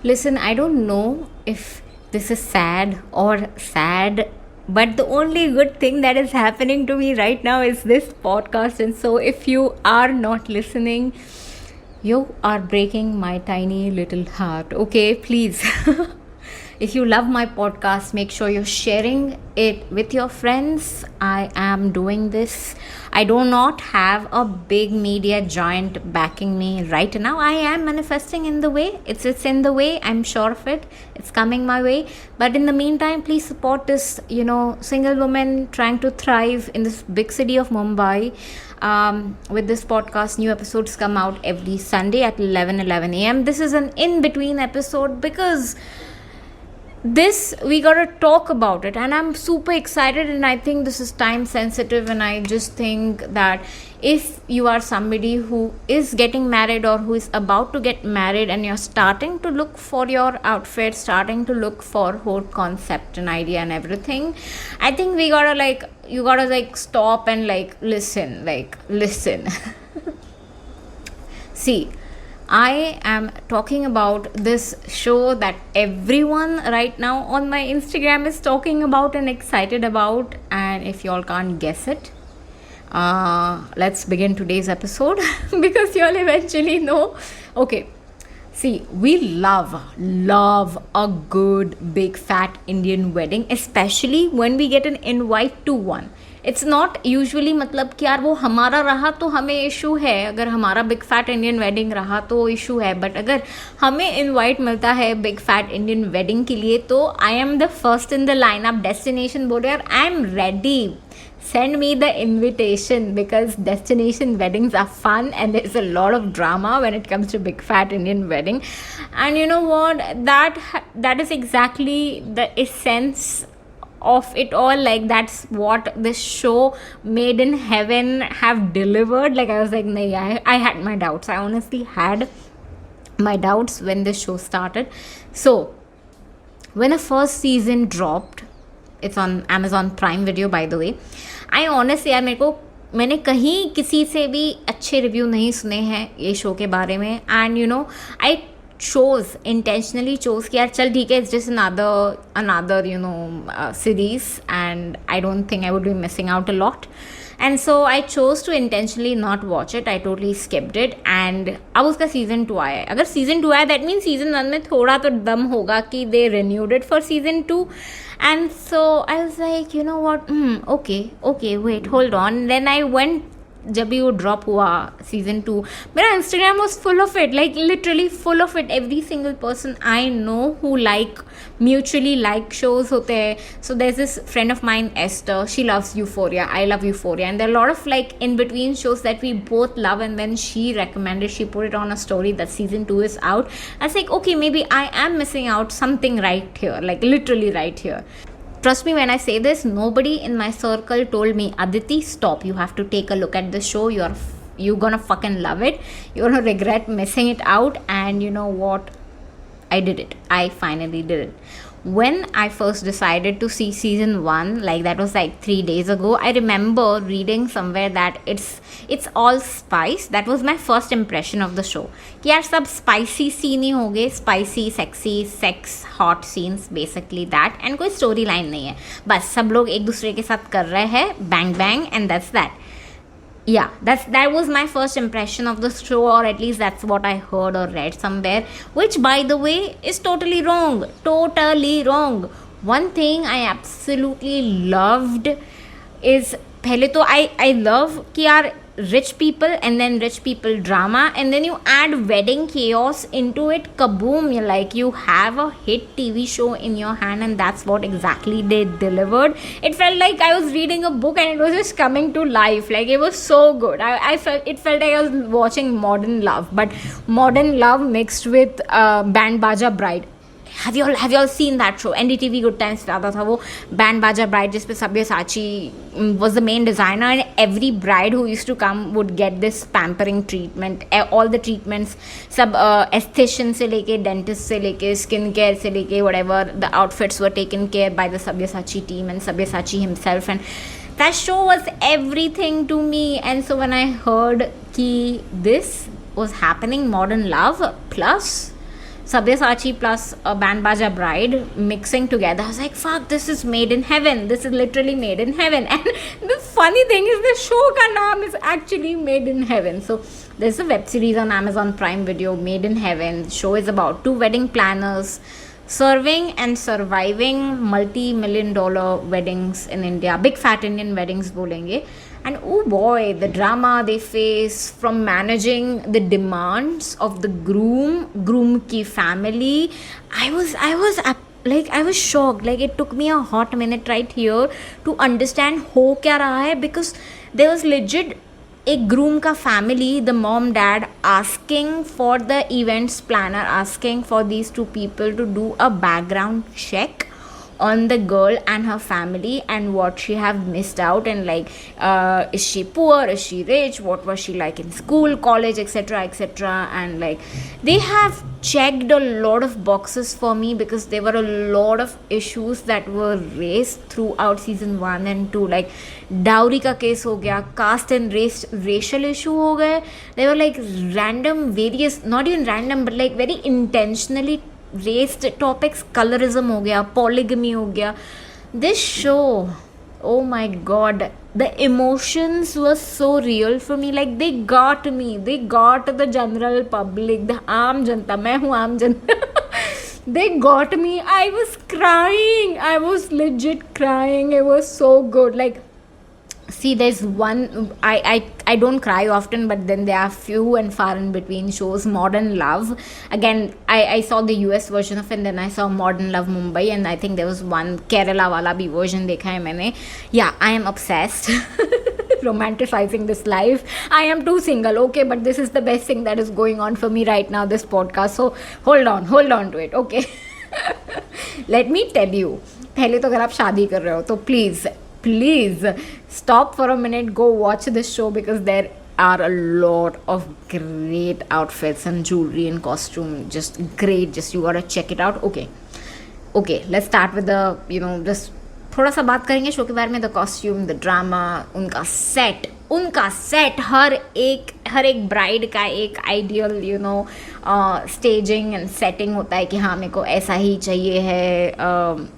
Listen, I don't know if this is sad or sad, but the only good thing that is happening to me right now is this podcast. And so, if you are not listening, you are breaking my tiny little heart. Okay, please. If you love my podcast, make sure you're sharing it with your friends. I am doing this. I do not have a big media giant backing me right now. I am manifesting in the way. It's in the way. I'm sure of it. It's coming my way. But in the meantime, please support this, single woman trying to thrive in this big city of Mumbai. With this podcast, new episodes come out every Sunday at 11 a.m. This is an in-between episode because this we gotta talk about it, and I'm super excited, and I think this is time sensitive, and I just think that if you are somebody who is getting married or who is about to get married and you're starting to look for your outfit, starting to look for whole concept and idea and everything, I think we gotta you gotta stop and listen. See, I am talking about this show that everyone right now on my Instagram is talking about and excited about. And if y'all can't guess it, let's begin today's episode because y'all eventually know. Okay, see, we love a good big fat Indian wedding, especially when we get an invite to one. It's not usually मतलब कि यार वो हमारा रहा तो हमें issue है, अगर हमारा बिग फैट इंडियन वेडिंग रहा तो इशू है, बट अगर हमें इनवाइट मिलता है बिग फैट इंडियन वेडिंग के लिए तो I am the first in the line up. Destination बोले यार I am ready, send me the invitation, because destination weddings are fun and there's a lot of drama when it comes to big fat Indian wedding. And you know what, that is exactly the essence of it all. Like, that's what this show Made in Heaven have delivered. Like, I was like, nah, I had my doubts. I honestly had my doubts when this show started. So when the first season dropped, it's on Amazon Prime Video, by the way. I honestly, यार मैंने कहीं किसी से भी अच्छे review नहीं सुने हैं ये शो के बारे में. एंड आई intentionally chose कि यार चल ठीक है, it's just another series, and I don't think I would be missing out a lot. And so I chose to intentionally not watch it. I totally skipped it. And अब उसका season 2 आया है. अगर season 2 आया, that means season 1 में थोड़ा तो दम होगा कि they renewed it for season 2. And so I was like, you know what, okay, wait, hold on. Then I went, जब भी वो ड्रॉप हुआ सीजन 2, मेरा Instagram was full of it, like literally full of it. Every single person I know who mutually like shows होते हैं. So there is this friend of mine, Esther, she loves Euphoria, I love Euphoria, and there are lot of in between shows that we both love. And when she recommended, she put it on a story that season 2 is out. I was like, okay, maybe I am missing out something right here, like literally right here. Trust me when I say this, nobody in my circle told me, Aditi, stop, you have to take a look at the show, you're gonna fucking love it, you're gonna regret missing it out. And you know what, I did it. I finally did it. When I first decided to see season 1, that was 3 days ago, I remember reading somewhere that it's all spice. That was my first impression of the show. कि यार सब spicy scene ही होंगे, spicy, sexy, sex, hot scenes, basically that. And कोई story line नहीं है, बस सब लोग एक दूसरे के साथ कर रहे हैं, bang bang, and that's that. Yeah, that was my first impression of the show, or at least that's what I heard or read somewhere, which by the way is totally wrong. One thing I absolutely loved is, पहले तो I love कि यार rich people and then rich people drama, and then you add wedding chaos into it, kaboom, you have a hit TV show in your hand. And that's what exactly they delivered. It felt like I was reading a book and it was just coming to life. Like, it was so good. I felt like I was watching Modern Love, but Modern Love mixed with Band Baja Bride. Have you all seen that show? NDTV Good Times पे आता था वो Band Baja Bride, जिस पे Sabyasachi was the main designer, and every bride who used to come would get this pampering treatment, all the treatments, सब esthetician से लेके dentist से लेके skin care से लेके whatever, the outfits were taken care by the Sabyasachi team and Sabyasachi himself. And that show was everything to me. And so when I heard कि this was happening, Modern Love plus Sabyasachi plus a Band Baja Bride mixing together. I was like, fuck, this is made in heaven. This is literally made in heaven. And the funny thing is, the show ka naam is actually Made in Heaven. So there's a web series on Amazon Prime Video, Made in Heaven. The show is about two wedding planners serving and surviving multi-million-dollar weddings in India. Big fat Indian weddings bolenge. And oh boy, the drama they face from managing the demands of the groom ki family. I was shocked. Like, it took me a hot minute right here to understand ho kya raha hai, because there was legit a groom ka family, the mom dad, asking for the events planner, asking for these two people to do a background check on the girl and her family and what she have missed out, and like, is she poor, is she rich, what was she like in school, college, etc, etc. And like, they have checked a lot of boxes for me, because there were a lot of issues that were raised throughout season 1 and 2. Like, dowry ka case ho gaya, caste and racial issue ho gaye. They were like random, various, not even random, but like very intentionally raised topics. Colorism ho gaya, polygamy ho gaya. This show, oh my god, the emotions were so real for me. Like, they got me, they got the general public, the aam janta, main hu aam janta. They got me. I was crying, I was legit crying. It was so good. Like, see, there's one, I don't cry often, but then there are few and far in between shows. Modern Love, again, I saw the US version of it, and then I saw Modern Love Mumbai, and I think there was one Kerala wala bhi version dekha hai maine. Yeah, I am obsessed. Romanticizing this life. I am too single, okay, but this is the best thing that is going on for me right now, this podcast. So hold on to it, okay. Let me tell you, पहले तो अगर आप शादी कर रहे हो तो please stop for a minute, go watch this show, because there are a lot of great outfits and jewelry and costume, just great. Just you gotta check it out. Okay, let's start with the, just थोड़ा सा बात करेंगे show के बारे में. The costume, the drama, उनका set, हर एक bride का एक आइडियल स्टेजिंग एंड सेटिंग होता है कि हाँ, मेरे को ऐसा ही चाहिए है.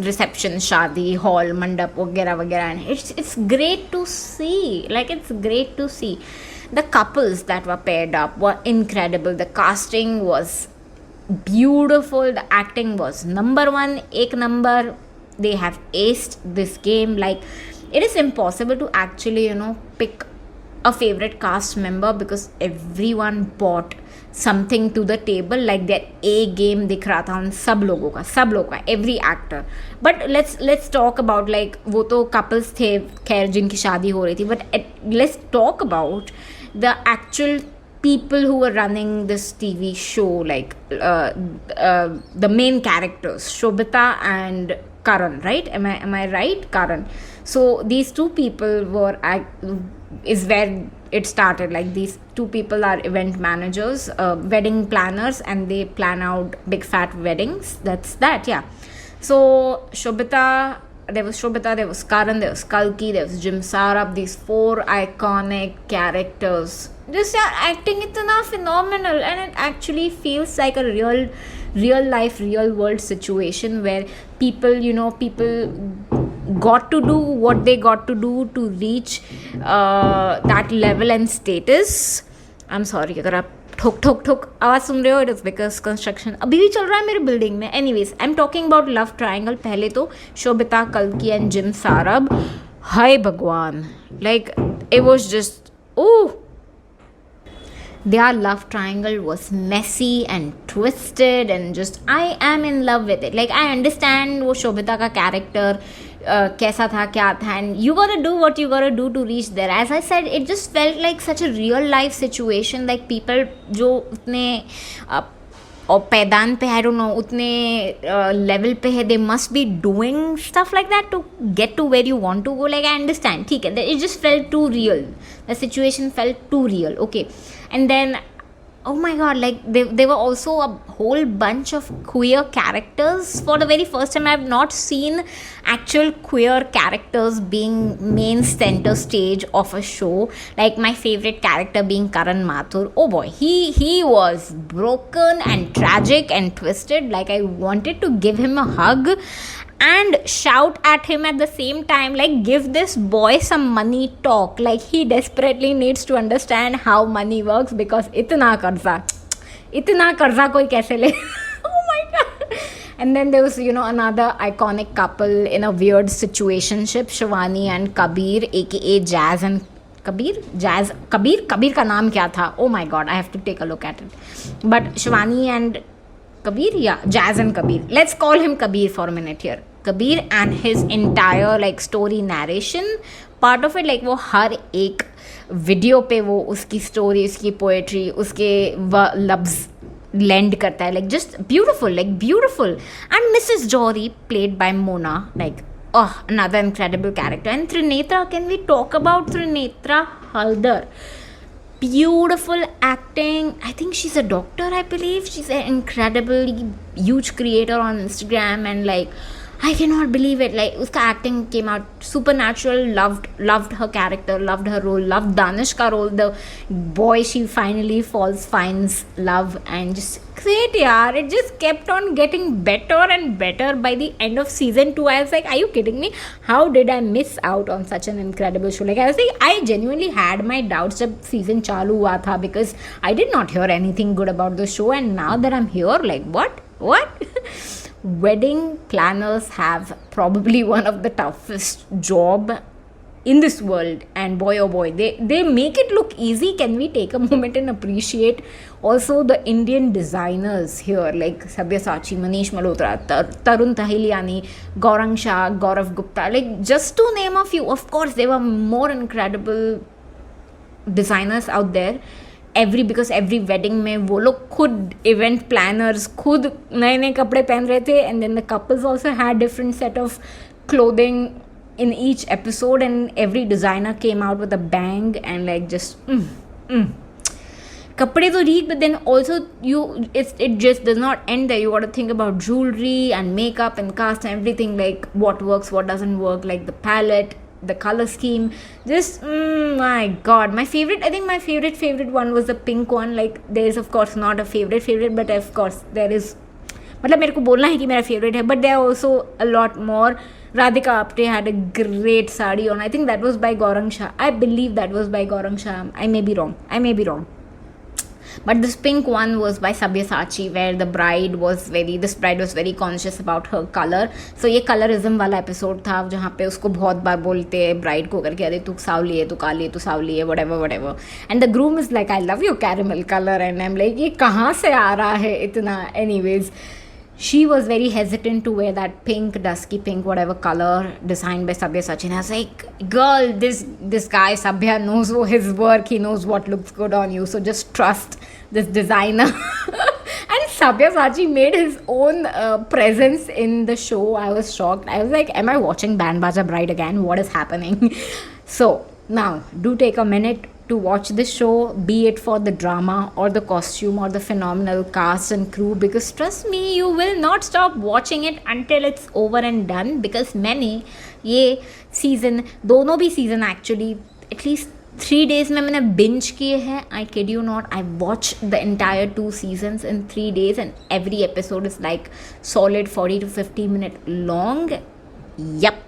रिसेप्शन, शादी हॉल, मंडप वगैरह वगैरह. And it's great to see. The couples that were paired up were incredible. The casting was beautiful. The acting was number one, ek number. They have aced this game. Like, it is impossible to actually pick a favorite cast member, because everyone brought something to the table. Like, their A game दिख रहा था उन सब लोगों का, every actor. But let's talk about, like, वो तो couples थे खैर जिनकी शादी हो रही थी, but let's talk about the actual people who were running this TV show, like the main characters, Shobita and Karan, right? Am I right? Karan. So these two people is where it started. Like, these two people are event managers, wedding planners, and they plan out big fat weddings. That's that, yeah. So there was Karan, there was Kalki, there was Jim Sarab. These 4 iconic characters, just acting itna phenomenal, and it actually feels like a real life, real world situation where people got to do what they got to do to reach that level and status. I'm sorry अगर आप ठोक आवाज़ सुन रहे हो, it is because construction अभी भी चल रहा है मेरे बिल्डिंग में. Anyways, I am talking about love triangle. पहले तो शोभिता, कल्की एंड जिम सारब. हाय भगवान, like, it was just their love triangle was messy and twisted, and just I am in love with it. Like, I understand वो शोभिता का character कैसा था, क्या था, and you gotta do what you gotta do to reach there. As I said, it just felt like such a real life situation. Like, people जो उतने और पैदान पे, I don't know, उतने लेवल पे है, they must be doing stuff like that to get to where you want to go. Like, I understand, ठीक है, it just felt too real. The situation felt too real. Okay. And then, oh my god, like they were also a whole bunch of queer characters. For the very first time, I've not seen actual queer characters being main center stage of a show. Like my favorite character being Karan Mathur. Oh boy, he was broken and tragic and twisted. Like I wanted to give him a hug and shout at him at the same time, like give this boy some money talk. Like he desperately needs to understand how money works, because itna karza koi kaise le. Oh my god. And then there was, another iconic couple in a weird situationship, Shivani and Kabir, aka Jazz and Kabir ka naam kya tha? Oh my god, I have to take a look at it. But Shivani and Kabir, yeah, Jazz and Kabir. Let's call him Kabir for a minute here. Kabir and his entire like story narration, part of it, like वो हर एक video पे वो उसकी story, उसकी poetry, उसके लफ्ज lend करता है, like just beautiful. And Mrs. Jory, played by Mona, like another incredible character. And Trinetra, can we talk about Trinetra Haldar? Beautiful acting. I think she's a doctor, I believe. She's an incredibly huge creator on Instagram, and like I cannot believe it. Like uska acting came out supernatural. Loved her character, loved her role, loved Danish ka role. The boy she finally finds love, and just great, yaar. It just kept on getting better and better by the end of season 2. I was like, are you kidding me? How did I miss out on such an incredible show? Like I was like, I genuinely had my doubts jab season chalu hua tha, because I did not hear anything good about the show, and now that I'm here, like what? Wedding planners have probably one of the toughest job in this world, and boy oh boy, they make it look easy. Can we take a moment and appreciate also the Indian designers here, like Sabyasachi, Manish Malhotra, Tarun Tahiliani, Gaurang Shah, Gaurav Gupta, like just to name a few. Of course there were more incredible designers out there, because every wedding में वो लोग खुद event planners खुद नए नए कपड़े पहन रहे थे, and then the couples also had different set of clothing in each episode, and every designer came out with a bang, and like just कपड़े तो ठीक, but then also it just does not end there. You got to think about jewelry and makeup and cast and everything, like what works, what doesn't work, like the palette, the color scheme. Just my god, my favorite one was the pink one. Like there is of course not a favorite, but of course there is, मतलब मेरे को बोलना है कि मेरा favorite है, but there are also a lot more. Radhika Apte had a great sari on. I think that was by Gaurang Shah. I believe that was by Gaurang Shah. I may be wrong. But this pink one was by Sabyasachi, where this bride was very conscious about her color. So ये colorism वाला episode था, जहाँ पे उसको बहुत बार बोलते हैं bride को करके, अरे तू सावली है, तू काली है, तू सावली है, whatever. And the groom is like, I love your caramel color, and I'm like, ये कहाँ से आ रहा है इतना? Anyways, she was very hesitant to wear that pink, dusky pink, whatever color designed by Sabyasachi. And I was like, girl, this guy Sabya knows his work. He knows what looks good on you. So just trust this designer. And Sabyasachi made his own presence in the show. I was shocked. I was like, am I watching Band Baja Bride again? What is happening? So now, do take a minute to watch this show, be it for the drama or the costume or the phenomenal cast and crew, because trust me, you will not stop watching it until it's over and done. Because मैंने ये season, दोनों भी season actually at least 3 days में मैंने binge किए हैं. I kid you not, I watched the entire 2 seasons in 3 days, and every episode is like solid 40 to 50 minutes long. Yup.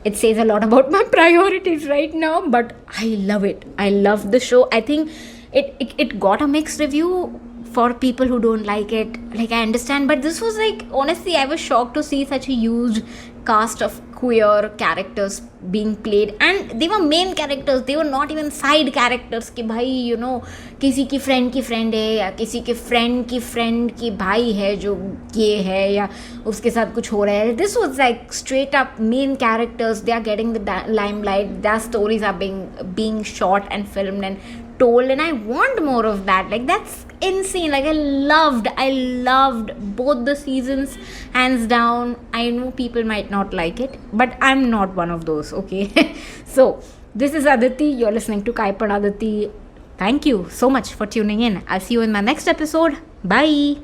It says a lot about my priorities right now, but I love it. I love the show. I think it got a mixed review for people who don't like it. Like, I understand, but this was like, honestly, I was shocked to see such a huge cast of queer characters being played, and they were main characters. They were not even side characters कि भाई, you know, किसी की friend है, या किसी के friend की भाई है जो ये है, या उसके साथ कुछ हो रहा है. This was like straight up main characters. They are getting the limelight. Their stories are being shot and filmed and told, and I want more of that. Like, that's insane. Like, I loved both the seasons, hands down. I know people might not like it, but I'm not one of those, okay? So this is Aditi. You're listening to Kai Pan Aditi. Thank you so much for tuning in. I'll see you in my next episode. Bye.